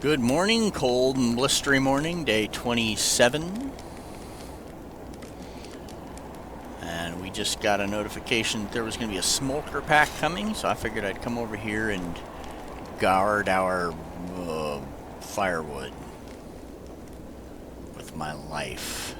Good morning, cold and blistery morning, day 27. And we just got a notification that there was going to be a smolker pack coming, so I figured I'd come over here and guard our firewood with my life.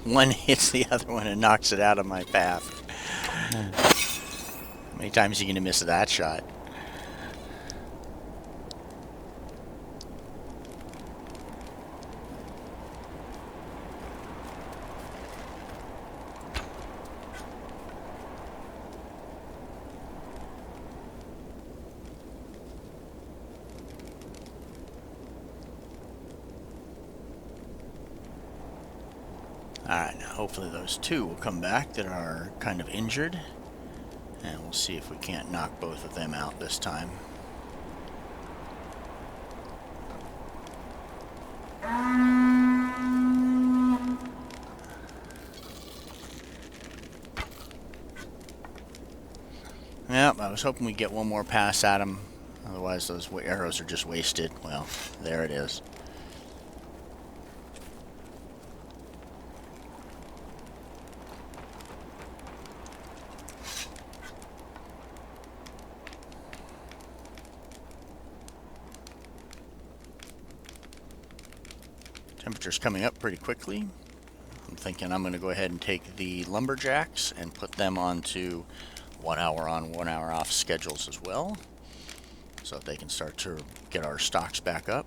One hits the other one and knocks it out of my path. How many times are you going to miss that shot? Alright, now hopefully those two will come back that are kind of injured. And we'll see if we can't knock both of them out this time. Yep, I was hoping we'd get one more pass at them. Otherwise those arrows are just wasted. Well, there it is. Temperature's coming up pretty quickly. I'm thinking I'm going to go ahead and take the lumberjacks and put them onto 1 hour on, 1 hour off schedules as well, so that they can start to get our stocks back up.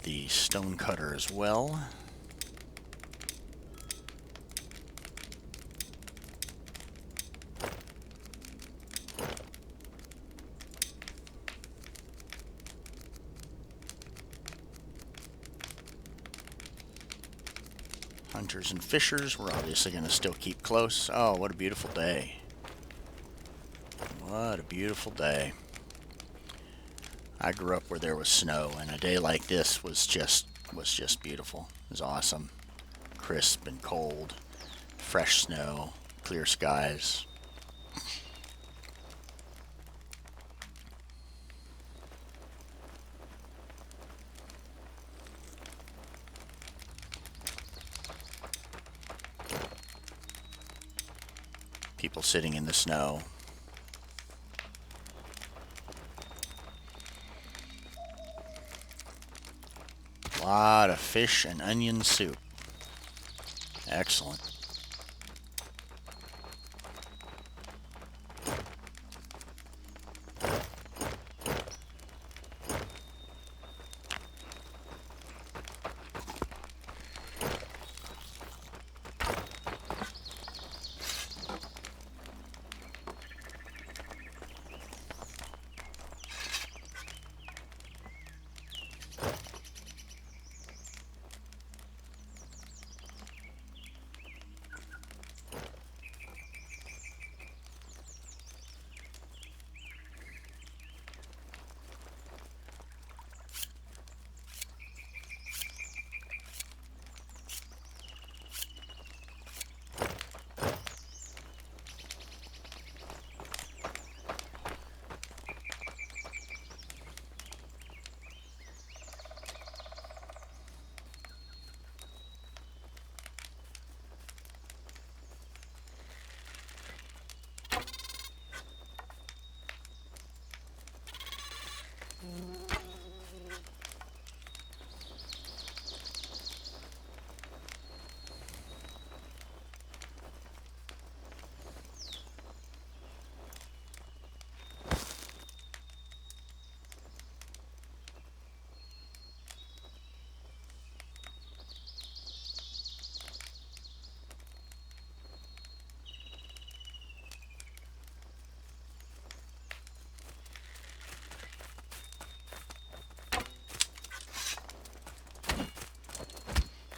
The stone cutter as well. Hunters and fishers, we're obviously going to still keep close. Oh, what a beautiful day. What a beautiful day. I grew up where there was snow, and a day like this was just beautiful. It was awesome. Crisp and cold, fresh snow, clear skies. People sitting in the snow. A lot of fish and onion soup. Excellent.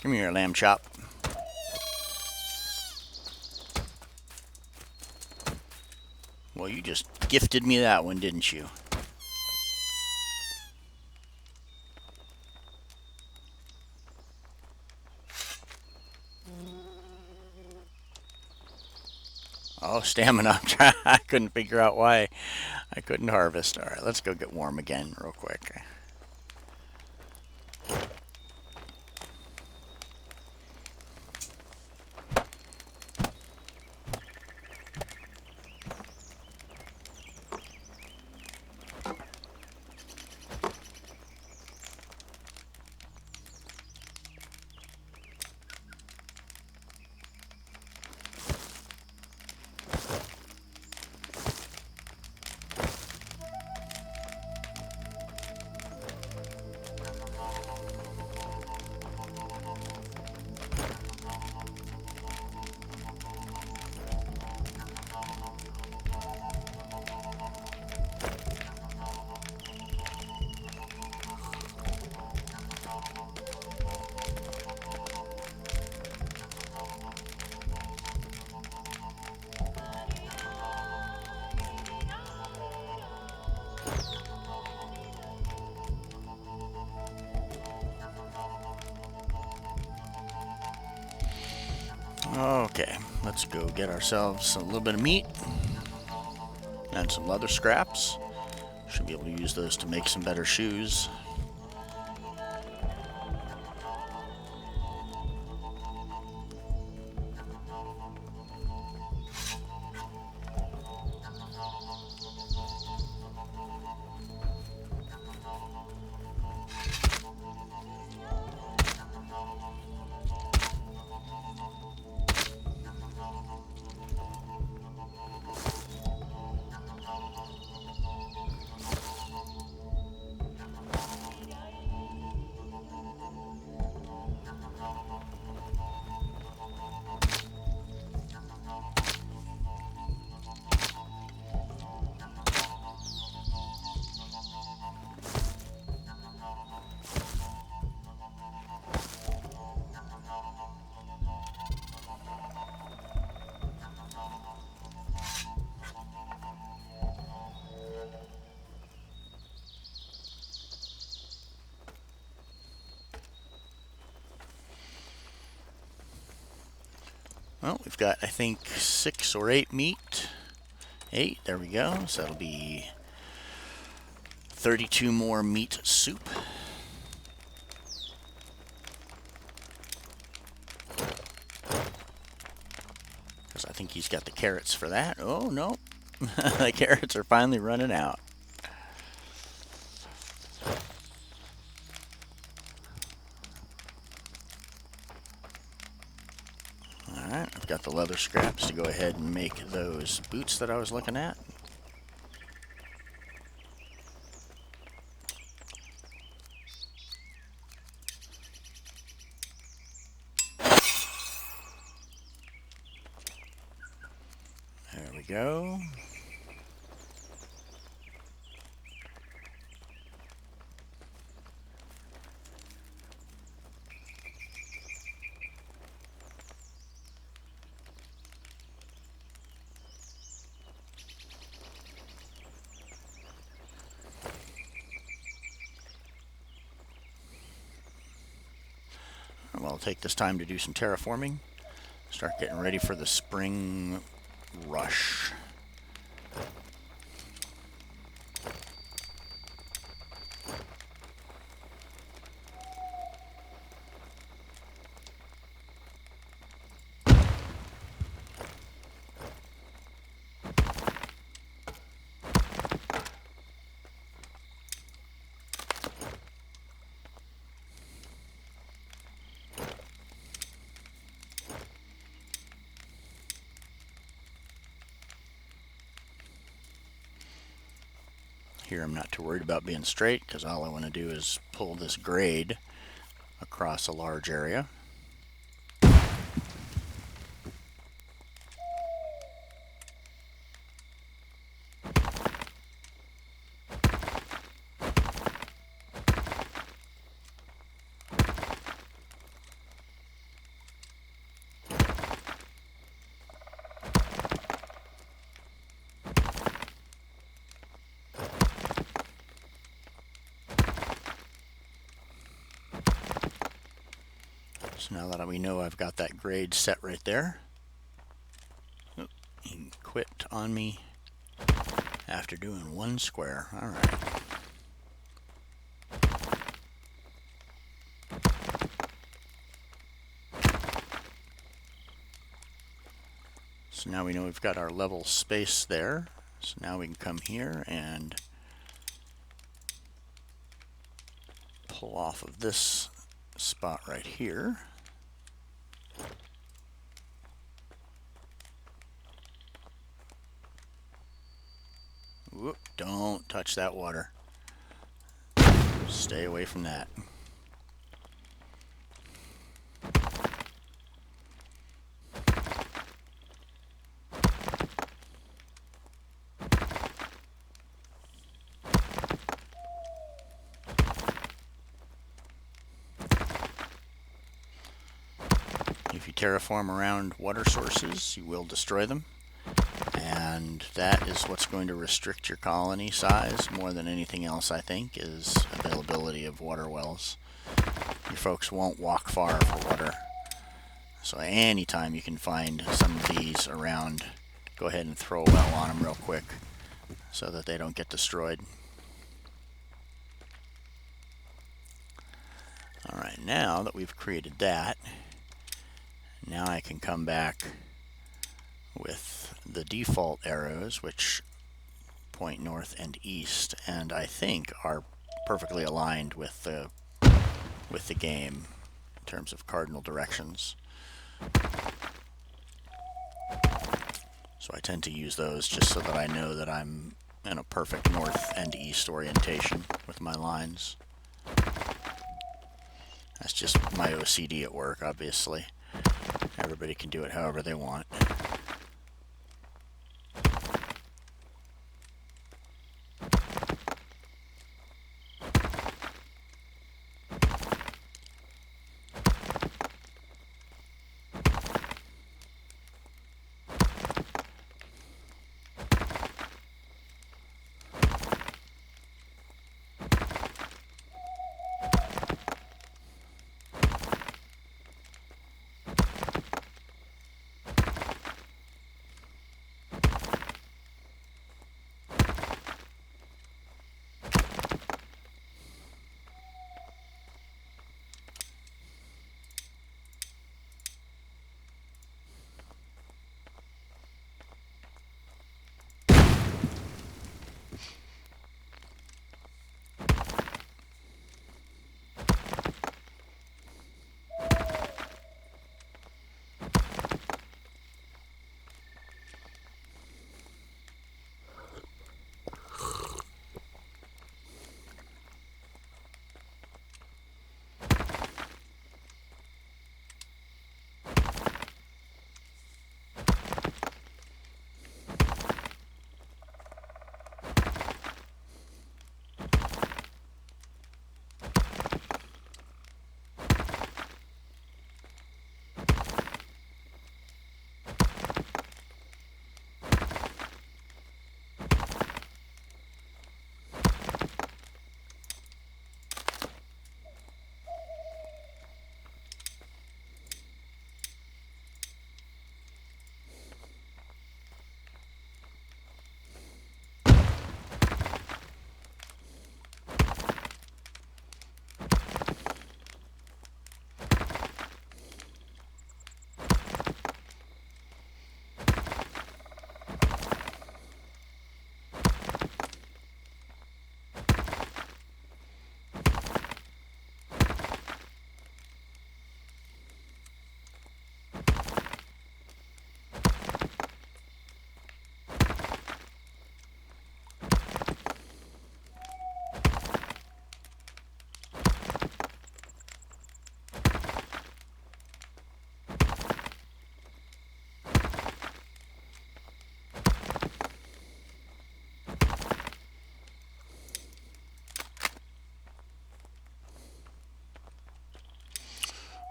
Come here, lamb chop. Well, you just gifted me that one, didn't you? Oh, stamina. I couldn't figure out why I couldn't harvest. All right, let's go get warm again real quick. Okay, let's go get ourselves a little bit of meat and some leather scraps. Should be able to use those to make some better shoes. Well, we've got, I think, 6 or 8 meat. 8, there we go. So that'll be 32 more meat soup. Because I think he's got the carrots for that. Oh, no. The carrots are finally running out. Alright, I've got the leather scraps to go ahead and make those boots that I was looking at. There we go. Well, I'll take this time to do some terraforming. Start getting ready for the spring rush. Here I'm not too worried about being straight because all I want to do is pull this grade across a large area. So now that we know I've got that grade set right there, he quit on me after doing one square. All right. So now we know we've got our level space there. So now we can come here and pull off of this spot right here. Whoop, don't touch that water. Stay away from that. If you terraform around water sources, you will destroy them. And that is what's going to restrict your colony size more than anything else, I think, is availability of water wells. You folks won't walk far for water. So anytime you can find some of these around, go ahead and throw a well on them real quick so that they don't get destroyed. Alright, now that we've created that, now I can come back with the default arrows, which point north and east, and I think are perfectly aligned with the game in terms of cardinal directions. So I tend to use those just so that I know that I'm in a perfect north and east orientation with my lines. That's just my OCD at work, obviously. Everybody can do it however they want.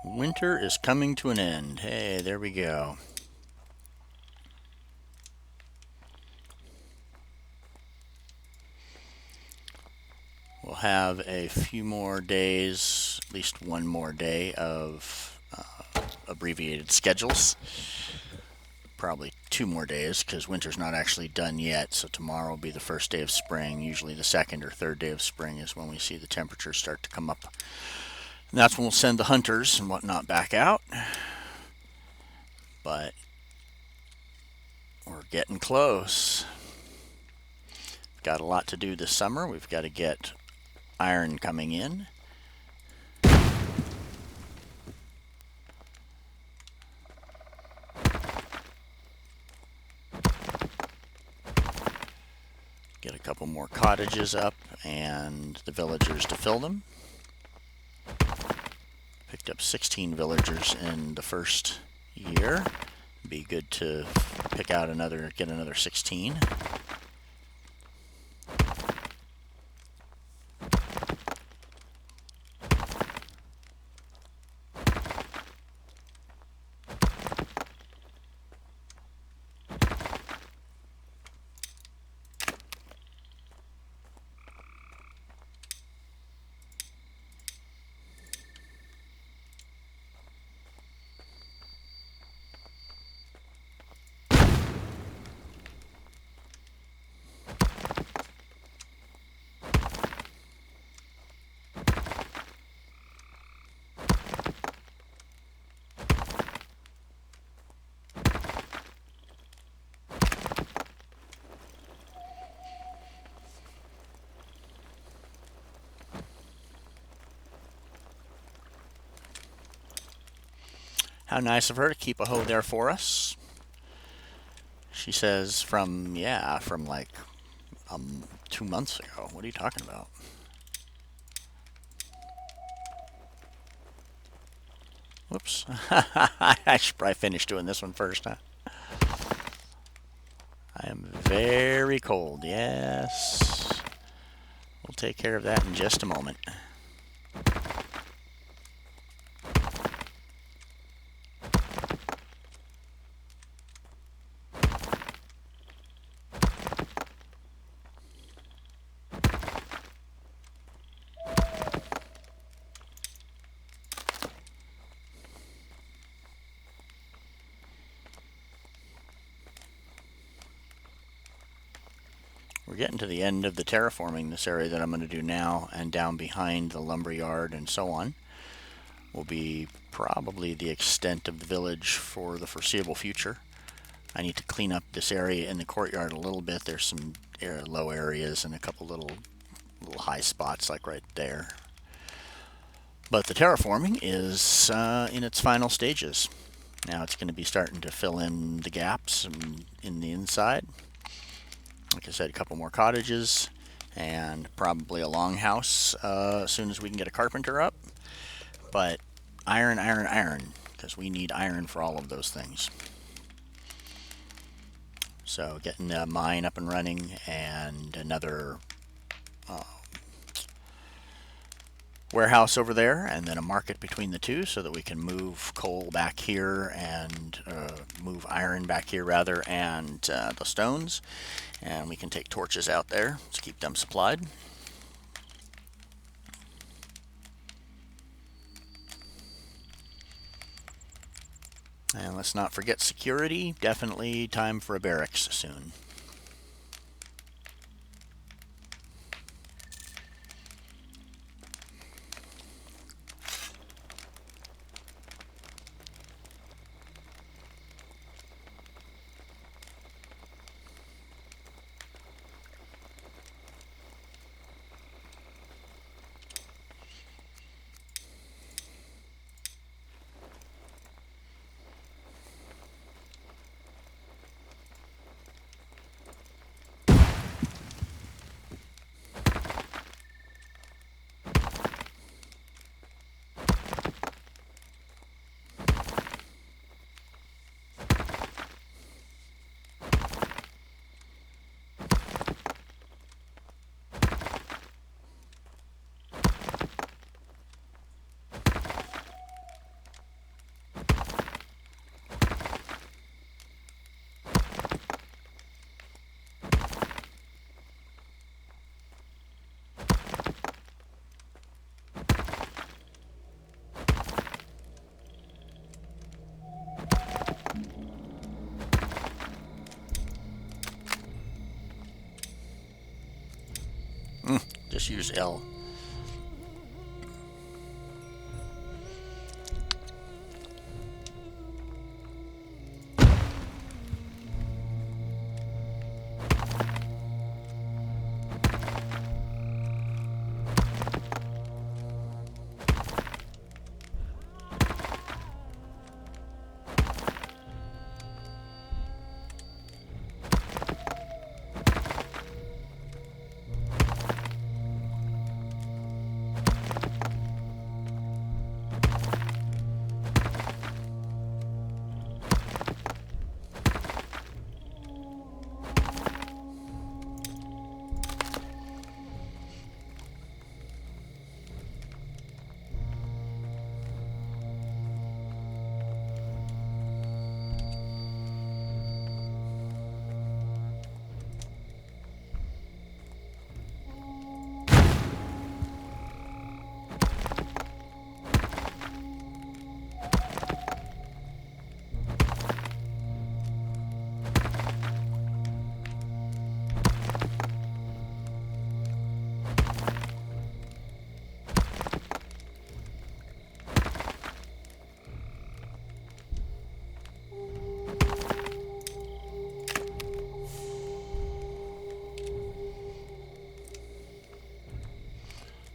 Winter is coming to an end. Hey, there we go. We'll have a few more days, at least one more day of abbreviated schedules. Probably 2 more days because winter's not actually done yet, so tomorrow will be the first day of spring. Usually the second or third day of spring is when we see the temperatures start to come up. And that's when we'll send the hunters and whatnot back out. But we're getting close. Got a lot to do this summer. We've got to get iron coming in. Get a couple more cottages up and the villagers to fill them. Picked up 16 villagers in the first year. Be good to pick out get another 16. How nice of her to keep a hoe there for us. She says from like 2 months ago. What are you talking about? Whoops. I should probably finish doing this one first, huh? I am very cold, yes. We'll take care of that in just a moment. We're getting to the end of the terraforming this area that I'm going to do now, and down behind the lumber yard and so on will be probably the extent of the village for the foreseeable future. I need to clean up this area in the courtyard a little bit. There's some low areas and a couple little high spots like right there. But the terraforming is in its final stages. Now it's going to be starting to fill in the gaps in the inside. Like I said, a couple more cottages and probably a longhouse as soon as we can get a carpenter up. But iron, iron, iron, because we need iron for all of those things. So getting a mine up and running and another warehouse over there, and then a market between the two so that we can move coal back here and move iron back here rather, and the stones, and we can take torches out there to keep them supplied. And let's not forget security. Definitely time for a barracks soon. just use L.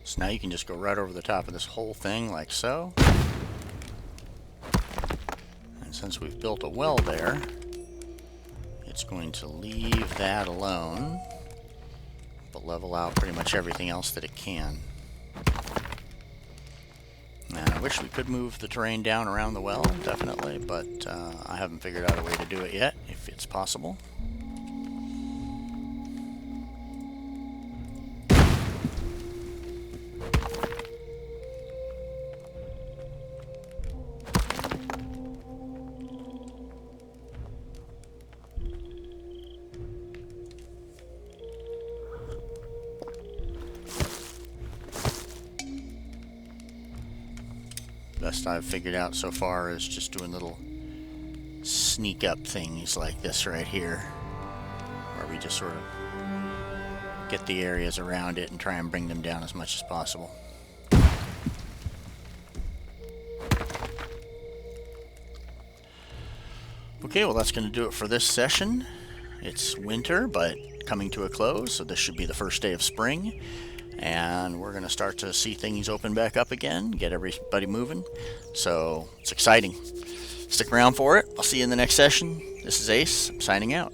So now you can just go right over the top of this whole thing like so. And since we've built a well there, it's going to leave that alone, but level out pretty much everything else that it can. And I wish we could move the terrain down around the well, definitely, but I haven't figured out a way to do it yet, if it's possible. Best I've figured out so far is just doing little sneak up things like this right here, where we just sort of get the areas around it and try and bring them down as much as possible. Okay, well that's going to do it for this session. It's winter, but coming to a close, so this should be the first day of spring. And we're going to start to see things open back up again, get everybody moving. So it's exciting. Stick around for it. I'll see you in the next session. This is Ace, signing out.